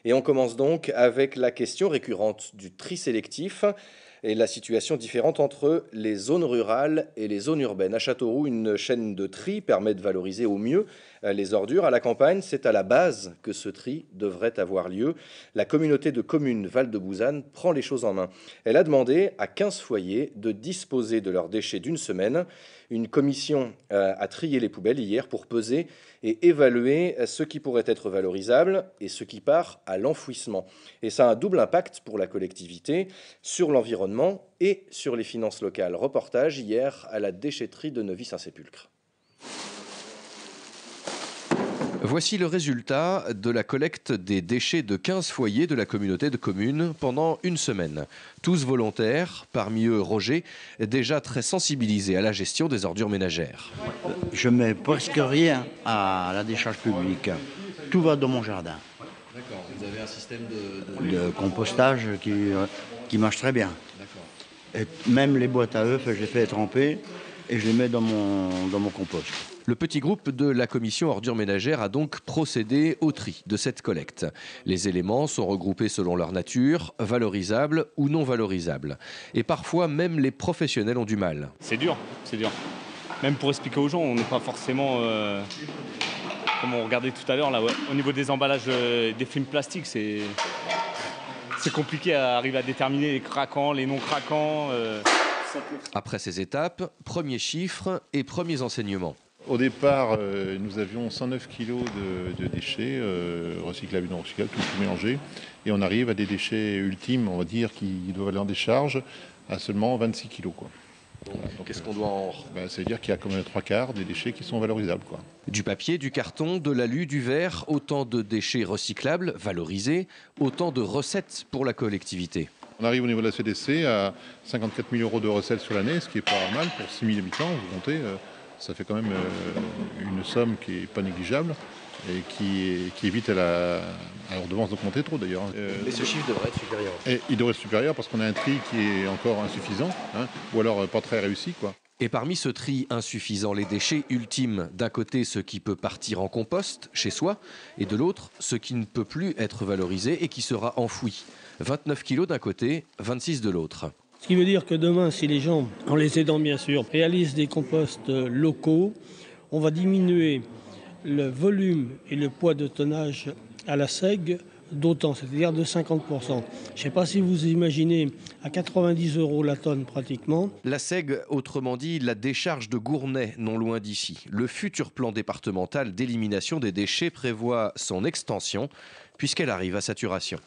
Et on commence donc avec la question récurrente du tri sélectif et la situation différente entre les zones rurales et les zones urbaines. À Châteauroux, une chaîne de tri permet de valoriser au mieux les ordures. À la campagne, c'est à la base que ce tri devrait avoir lieu. La communauté de communes Val-de-Bouzanne prend les choses en main. Elle a demandé à 15 foyers de disposer de leurs déchets d'une semaine. Une commission a trié les poubelles hier pour peser et évaluer ce qui pourrait être valorisable et ce qui part à l'enfouissement. Et ça a un double impact pour la collectivité, sur l'environnement et sur les finances locales. Reportage hier à la déchetterie de Neuvy-Saint-Sépulcre. Voici le résultat de la collecte des déchets de 15 foyers de la communauté de communes pendant une semaine. Tous volontaires, parmi eux Roger, déjà très sensibilisé à la gestion des ordures ménagères. Je mets presque rien à la décharge publique. Tout va dans mon jardin. D'accord, vous avez un système de compostage qui marche très bien. Et même les boîtes à œufs, je les fais tremper et je les mets dans mon compost. Le petit groupe de la commission ordures ménagères a donc procédé au tri de cette collecte. Les éléments sont regroupés selon leur nature, valorisables ou non valorisables. Et parfois, même les professionnels ont du mal. C'est dur, c'est dur. Même pour expliquer aux gens, on n'est pas forcément... comme on regardait tout à l'heure, là, ouais. Au niveau des emballages des films plastiques, c'est compliqué à arriver à déterminer les craquants, les non craquants. Après ces étapes, premiers chiffres et premiers enseignements. Au départ, nous avions 109 kg de déchets recyclables et non recyclables, tout mélangé. Et on arrive à des déchets ultimes, on va dire, qui doivent aller en décharge, à seulement 26 kg. Qu'est-ce qu'on doit en... Ça veut dire qu'il y a quand même 3/4 des déchets qui sont valorisables. Du papier, du carton, de l'alu, du verre, autant de déchets recyclables, valorisés, autant de recettes pour la collectivité. On arrive au niveau de la CDC à 54 000 € de recettes sur l'année, ce qui est pas mal pour 6 000 habitants, vous comptez. Ça fait quand même une somme qui n'est pas négligeable et qui évite à la redevance d'augmenter trop d'ailleurs. Mais ce chiffre devrait être supérieur. Et il devrait être supérieur parce qu'on a un tri qui est encore insuffisant, ou alors pas très réussi. Et parmi ce tri insuffisant, les déchets ultimes, d'un côté ce qui peut partir en compost chez soi, et de l'autre ce qui ne peut plus être valorisé et qui sera enfoui. 29 kilos d'un côté, 26 de l'autre. Ce qui veut dire que demain, si les gens, en les aidant bien sûr, réalisent des composts locaux, on va diminuer le volume et le poids de tonnage à la SEG d'autant, c'est-à-dire de 50%. Je ne sais pas si vous imaginez, à 90 € la tonne pratiquement. La SEG, autrement dit la décharge de Gournay, non loin d'ici. Le futur plan départemental d'élimination des déchets prévoit son extension puisqu'elle arrive à saturation.